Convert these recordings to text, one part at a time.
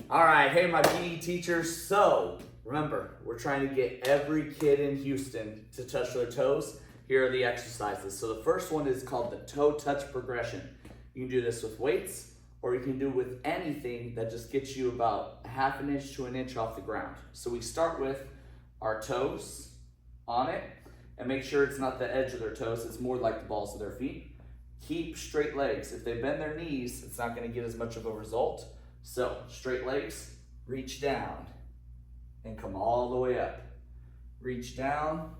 All right, hey, my PE teachers. So remember, we're trying to get every kid in Houston to touch their toes. Here are the exercises. So the first one is called the toe touch progression. You can do this with weights, or you can do it with anything that just gets you about a half an inch to an inch off the ground. So we start with our toes on it, and make sure it's not the edge of their toes, it's more like the balls of their feet. Keep straight legs. If they bend their knees, it's not going to get as much of a result. So straight legs, reach down and come all the way up. Reach down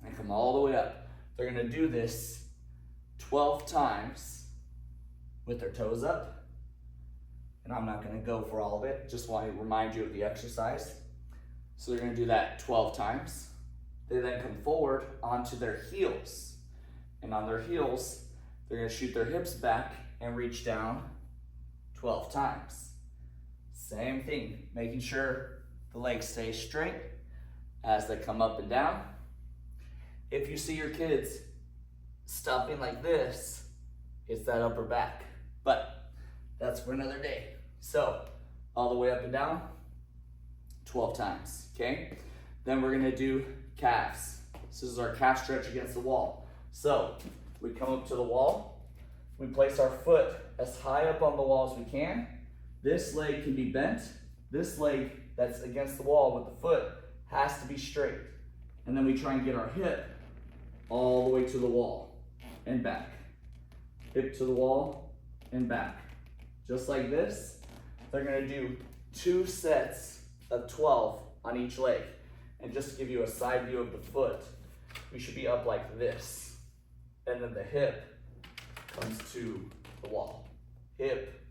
and come all the way up. They're going to do this 12 times with their toes up. And I'm not going to go for all of it, just want to remind you of the exercise. So they're going to do that 12 times. They then come forward onto their heels. And on their heels, they're going to shoot their hips back and reach down 12 times. Same thing, making sure the legs stay straight as they come up and down. If you see your kids stopping like this, it's that upper back. But that's for another day. So all the way up and down, 12 times, okay? Then we're gonna do calves. This is our calf stretch against the wall. So we come up to the wall, we place our foot as high up on the wall as we can. This leg can be bent. This leg that's against the wall with the foot has to be straight. And then we try and get our hip all the way to the wall and back. Hip to the wall and back. Just like this. They're gonna do 2 sets of 12 on each leg. And just to give you a side view of the foot, we should be up like this. And then the hip comes to the wall. Hip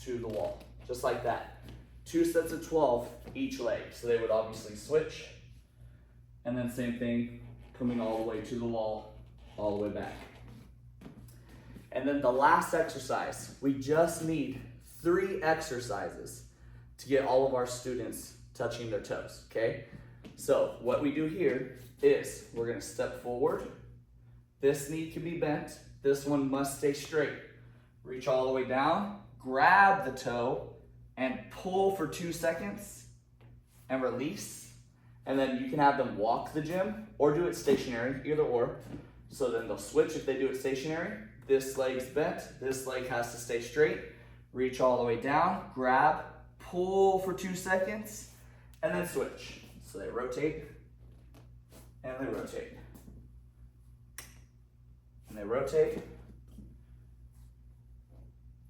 to the wall, just like that. 2 sets of 12 each leg. So they would obviously switch. And then same thing, coming all the way to the wall, all the way back. And then the last exercise, we just need 3 exercises to get all of our students touching their toes, okay? So what we do here is we're gonna step forward. This knee can be bent. This one must stay straight. Reach all the way down, grab the toe, and pull for 2 seconds, and release. And then you can have them walk the gym, or do it stationary, either or. So then they'll switch if they do it stationary. This leg's bent, this leg has to stay straight. Reach all the way down, grab, pull for 2 seconds, and then switch. So they rotate, and they rotate. And they rotate,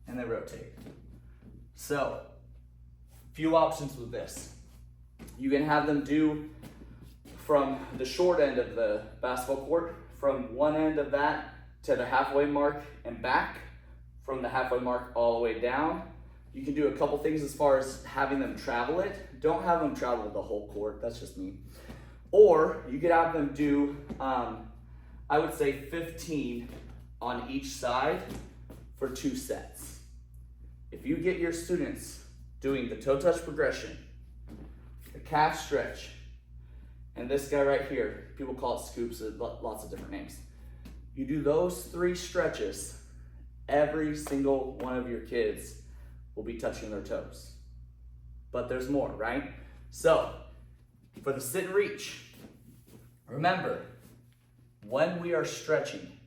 and they rotate. So, few options with this. You can have them do from the short end of the basketball court, from one end of that to the halfway mark and back, from the halfway mark all the way down. You can do a couple things as far as having them travel it. Don't have them travel the whole court, that's just me. Or you could have them do, I would say 15 on each side for 2 sets. If you get your students doing the toe touch progression, the calf stretch, and this guy right here, people call it scoops, lots of different names. You do those 3 stretches, every single one of your kids will be touching their toes. But there's more, right? So, for the sit and reach, remember, when we are stretching,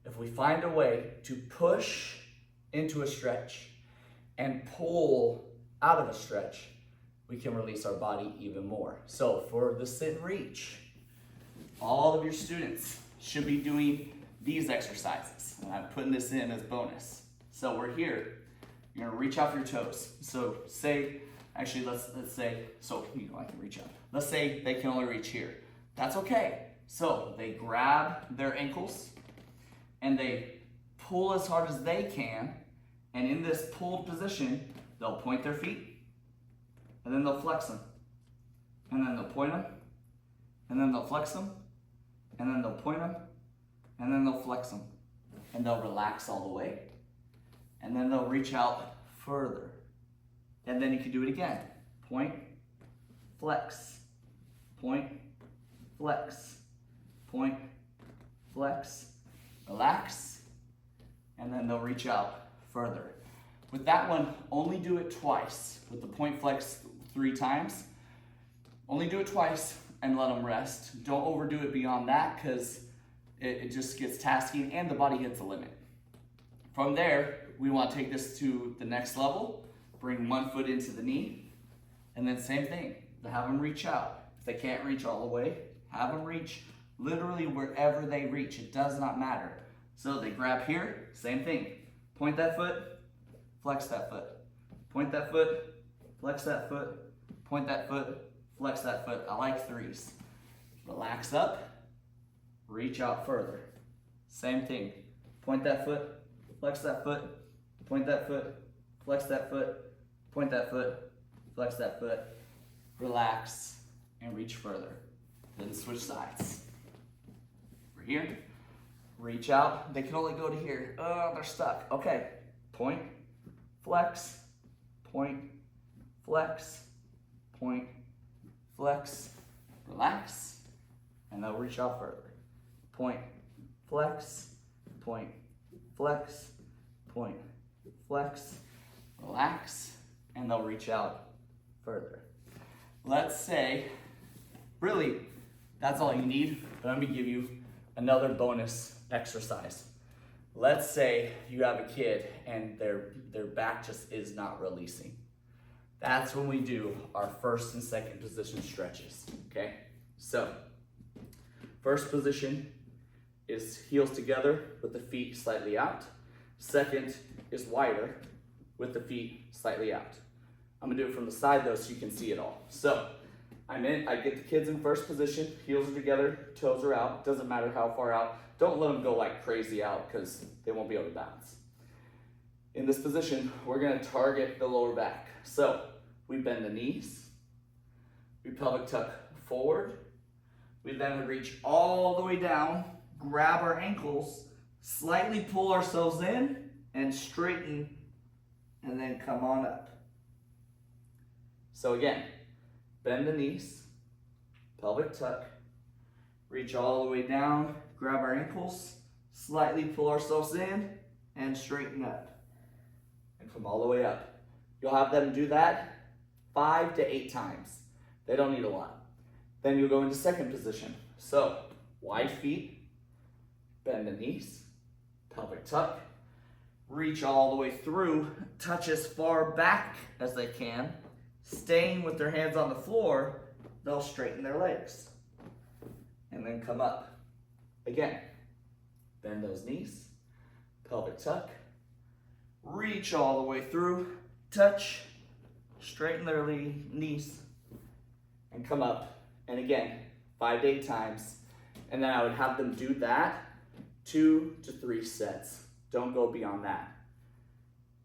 if we find a way to push into a stretch and pull out of a stretch, we can release our body even more. So for the sit and reach, all of your students should be doing these exercises. And I'm putting this in as bonus. So we're here, you're gonna reach out for your toes. So say, actually let's say, so you know I can reach out. Let's say they can only reach here. That's okay. So they grab their ankles and they pull as hard as they can. And in this pulled position, they'll point their feet and then they'll flex them. And then they'll point them and then they'll flex them and then they'll point them and then they'll flex them. And they'll relax all the way. And then they'll reach out further. And then you can do it again. Point, flex, point, flex, point, flex, relax, and then they'll reach out further. with that one, only do it twice. With the point flex 3 times, only do it twice and let them rest. Don't overdo it beyond that because it just gets tasking and the body hits a limit. From there, we want to take this to the next level. Bring one foot into the knee, and then same thing. Have them reach out. If they can't reach all the way, have them reach literally wherever they reach. It does not matter. So they grab here, same thing. Point that foot, flex that foot. Point that foot, flex that foot. Point that foot, flex that foot. I like 3s. Relax up, reach out further. Same thing. Point that foot, flex that foot. Point that foot, flex that foot. Point that foot, flex that foot. Relax and reach further. Then switch sides. We're here. Reach out. They can only go to here. Oh, they're stuck. Okay. Point, flex, point, flex, point, flex, relax, and they'll reach out further. Point, flex, point, flex, point, flex, relax, and they'll reach out further. Let's say, really, that's all you need, but I'm gonna give you another bonus exercise. Let's say you have a kid and their back just is not releasing. That's when we do our first and second position stretches, okay? So, first position is heels together with the feet slightly out. Second is wider with the feet slightly out. I'm gonna do it from the side though so you can see it all. So, I get the kids in first position, heels are together, toes are out, doesn't matter how far out. Don't let them go like crazy out because they won't be able to balance. In this position, we're gonna target the lower back. So, we bend the knees, we pelvic tuck forward, we then would reach all the way down, grab our ankles, slightly pull ourselves in, and straighten, and then come on up. So again, bend the knees, pelvic tuck, reach all the way down, grab our ankles, slightly pull ourselves in, and straighten up. And come all the way up. You'll have them do that 5 to 8 times. They don't need a lot. Then you'll go into second position. So, wide feet, bend the knees, pelvic tuck, reach all the way through, touch as far back as they can, staying with their hands on the floor, they'll straighten their legs. And then come up. Again, bend those knees, pelvic tuck, reach all the way through, touch, straighten their knees, and come up. And again, 5 to 8 times. And then I would have them do that 2 to 3 sets. Don't go beyond that.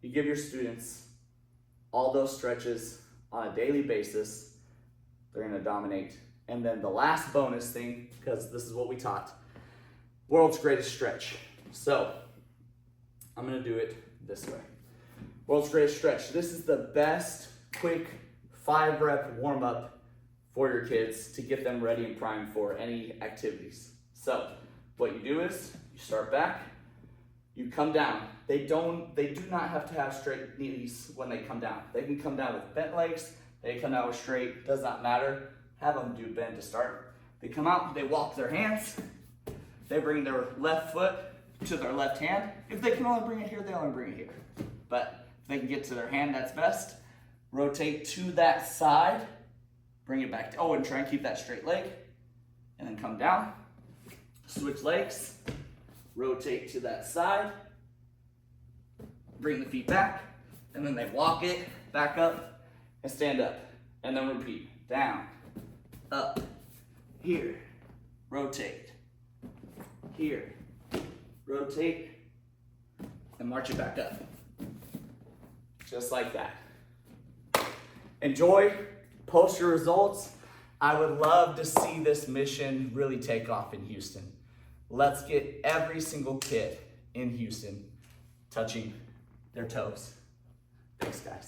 You give your students all those stretches on a daily basis, they're gonna dominate. And then the last bonus thing, because this is what we taught, world's greatest stretch. So, I'm gonna do it this way. World's greatest stretch. This is the best, quick 5-rep warm-up for your kids to get them ready and primed for any activities. So, what you do is, you start back, you come down. They do not have to have straight knees when they come down. They can come down with bent legs, they come down with straight, does not matter. Have them do bend to start. They come out, they walk their hands, they bring their left foot to their left hand. If they can only bring it here, they only bring it here. But if they can get to their hand, that's best. Rotate to that side, bring it back. And try and keep that straight leg. And then come down, switch legs, rotate to that side, bring the feet back, and then they walk it back up and stand up. And then repeat, down, up, here, rotate, here, rotate, and march it back up. Just like that. Enjoy, post your results. I would love to see this mission really take off in Houston. Let's get every single kid in Houston touching their toes. Thanks, guys.